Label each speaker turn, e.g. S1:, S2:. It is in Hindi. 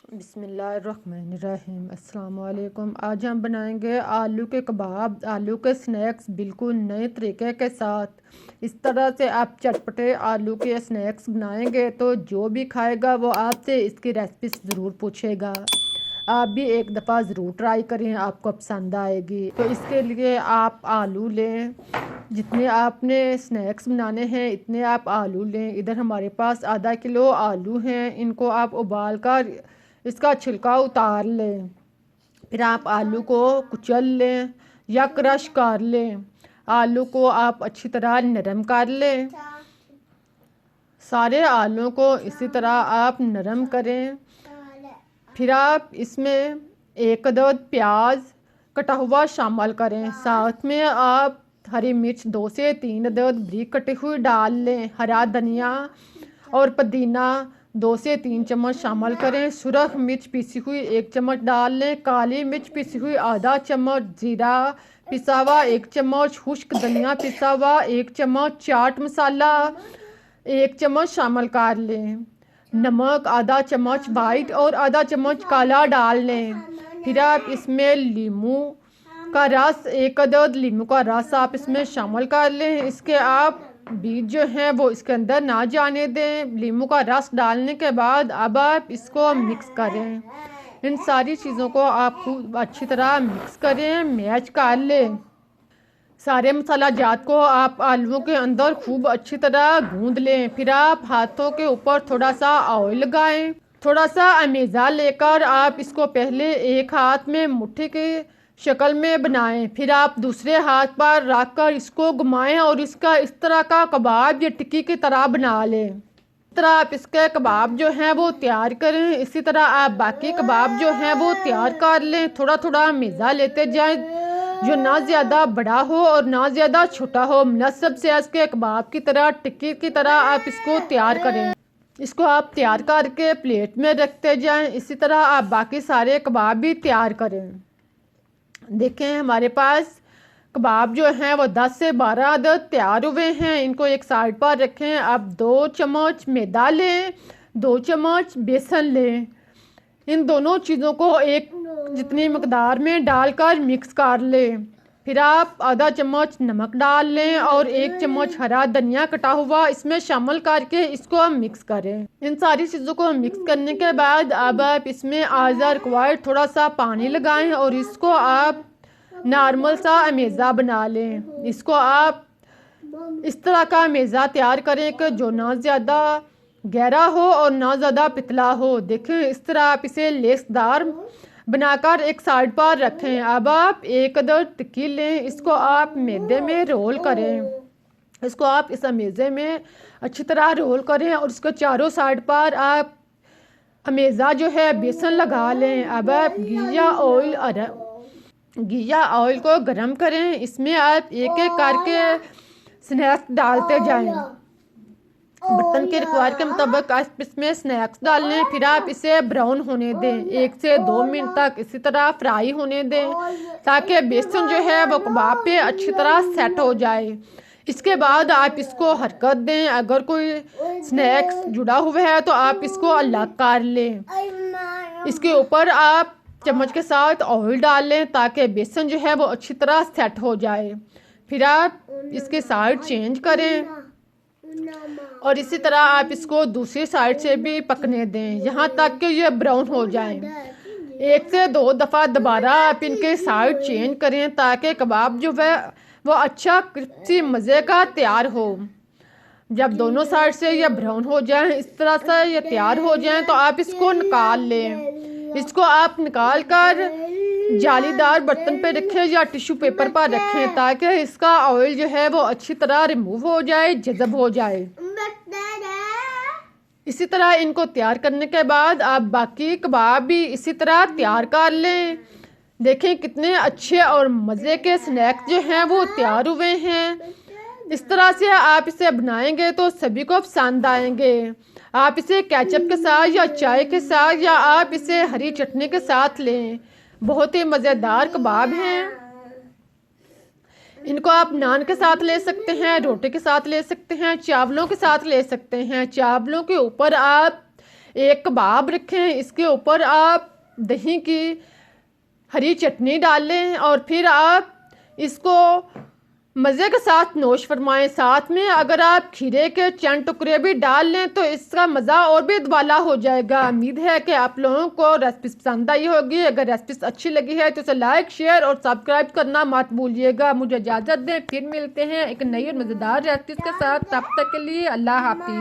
S1: बिस्मिल्लाहिर्रहमानिर्रहीम। अस्सलाम वालेकुम। आज हम बनाएंगे आलू के कबाब, आलू के स्नैक्स बिल्कुल नए तरीके के साथ। इस तरह से आप चटपटे आलू के स्नैक्स बनाएंगे तो जो भी खाएगा वो आपसे इसकी रेसिपी ज़रूर पूछेगा। आप भी एक दफ़ा ज़रूर ट्राई करें, आपको पसंद आएगी। तो इसके लिए आप आलू लें, जितने आपने स्नैक्स बनाने हैं इतने आप आलू लें। इधर हमारे पास आधा किलो आलू हैं, इनको आप उबाल कर इसका छिलका उतार लें। फिर आप आलू को कुचल लें या क्रश कर लें। आलू को आप अच्छी तरह नरम कर लें। सारे आलू को इसी तरह आप नरम करें। फिर आप इसमें एक अदद प्याज कटा हुआ शामिल करें। साथ में आप हरी मिर्च 2 से 3 अदद बारीक कटी हुई डाल लें। हरा धनिया और पुदीना 2 से 3 चम्मच शामिल करें। सुरख मिर्च पीसी हुई 1 चम्मच डाल लें। काली मिर्च पीसी हुई आधा चम्मच, जीरा पिसा हुआ 1 चम्मच, खुश्क धनिया पिसा हुआ 1 चम्मच, चाट मसाला 1 चम्मच शामिल कर लें। नमक आधा चम्मच वाइट और आधा चम्मच काला डाल लें। फिर आप इसमें लीमू का रस, 1 अदद लीमू का रस आप इसमें शामिल कर लें। इसके आप बीज जो हैं वो इसके अंदर ना जाने दें। लीमू का रस डालने के बाद अब आप इसको मिक्स करें। इन सारी चीज़ों को आप खूब अच्छी तरह मिक्स करें, मैच कर लें। सारे मसाला जात को आप आलूओं के अंदर खूब अच्छी तरह गूंद लें। फिर आप हाथों के ऊपर थोड़ा सा ऑयल लगाएं। थोड़ा सा अमेज़ा लेकर आप इसको पहले एक हाथ में मुट्ठी की शक्ल में बनाएं। फिर आप दूसरे हाथ पर रख कर इसको घुमाएं और इसका इस तरह का कबाब या टिक्की की तरह बना लें। इस तरह आप इसके कबाब जो हैं वो तैयार करें। इसी तरह आप बाकी कबाब जो हैं वो तैयार कर लें। थोड़ा थोड़ा मज़ा लेते जाएं, जो ना ज़्यादा बड़ा हो और ना ज़्यादा छोटा हो। मुनासिब साइज़ के कबाब की तरह, टिक्की की तरह आप इसको तैयार करें। इसको आप तैयार करके प्लेट में रखते जाएं। इसी तरह आप बाकी सारे कबाब भी तैयार करें। देखें हमारे पास कबाब जो हैं वो 10 से 12 अदद तैयार हुए हैं। इनको एक साइड पर रखें। अब 2 चम्मच मैदा लें, 2 चम्मच बेसन लें। इन दोनों चीज़ों को एक जितनी मकदार में डालकर मिक्स कर लें। फिर आप आधा चम्मच नमक डाल लें और 1 चम्मच हरा धनिया कटा हुआ इसमें शामिल करके इसको मिक्स करें। इन सारी चीज़ों को मिक्स करने के बाद अब आप इसमें एज़ रिक्वायर्ड थोड़ा सा पानी लगाएं और इसको आप नॉर्मल सा अमेज़ा बना लें। इसको आप इस तरह का अमेज़ा तैयार करें कि जो ना ज़्यादा गहरा हो और ना ज़्यादा पतला हो। देखें इस तरह आप इसे लेसदार बनाकर एक साइड पर रखें। अब आप 1 अदद टिक्की लें। इसको आप मैदे में रोल करें। इसको आप इस अमेज़े में अच्छी तरह रोल करें और इसको चारों साइड पर आप अमेज़ा जो है बेसन लगा लें। अब आप गीजा ऑयल को गरम करें। इसमें आप एक एक करके स्नैक्स डालते जाएं। बर्तन के रिक्वायर के मुताबिक आप इसमें स्नैक्स डाल लें। फिर आप इसे ब्राउन होने दें, 1 से 2 मिनट तक इसी तरह फ्राई होने दें ताकि बेसन जो है वो कबाब पे अच्छी तरह सेट हो जाए। इसके बाद आप इसको हरकत दें। अगर कोई स्नैक्स जुड़ा हुआ है तो आप इसको अलग कर लें। इसके ऊपर आप चम्मच के साथ ऑयल डाल लें ताकि बेसन जो है वो अच्छी तरह सेट हो जाए। फिर आप इसके साइड चेंज करें और इसी तरह आप इसको दूसरी साइड से भी पकने दें यहाँ तक कि ये ब्राउन हो जाए। 1 से 2 दफ़ा दोबारा आप इनके साइड चेंज करें ताकि कबाब जो है वो अच्छा क्रिस्पी मज़े का तैयार हो। जब दोनों साइड से ये ब्राउन हो जाए, इस तरह से ये तैयार हो जाए तो आप इसको निकाल लें। इसको आप निकाल कर जालीदार बर्तन पे रखें या टिश्यू पेपर पर रखें ताकि इसका ऑयल जो है वो अच्छी तरह रिमूव हो जाए, जज़ब हो जाए। इसी तरह इनको तैयार करने के बाद आप बाकी कबाब भी इसी तरह तैयार कर लें। देखें कितने अच्छे और मज़े के स्नैक्स जो हैं वो तैयार हुए हैं। इस तरह से आप इसे बनाएंगे तो सभी को पसंद आएंगे। आप इसे केचप के साथ या चाय के साथ या आप इसे हरी चटनी के साथ लें। बहुत ही मज़ेदार कबाब हैं। इनको आप नान के साथ ले सकते हैं, रोटी के साथ ले सकते हैं, चावलों के साथ ले सकते हैं। चावलों के ऊपर आप एक कबाब रखें, इसके ऊपर आप दही की हरी चटनी डाल लें और फिर आप इसको मज़े के साथ नोश फरमाएं। साथ में अगर आप खीरे के चंद टुकड़े भी डाल लें तो इसका मज़ा और भी दुबाला हो जाएगा। उम्मीद है कि आप लोगों को रेसिपी पसंद आई होगी। अगर रेसिपी अच्छी लगी है तो इसे लाइक, शेयर और सब्सक्राइब करना मत भूलिएगा। मुझे इजाज़त दें, फिर मिलते हैं एक नई और मज़ेदार रेसिपी के साथ। तब तक के लिए अल्लाह हाफिज़।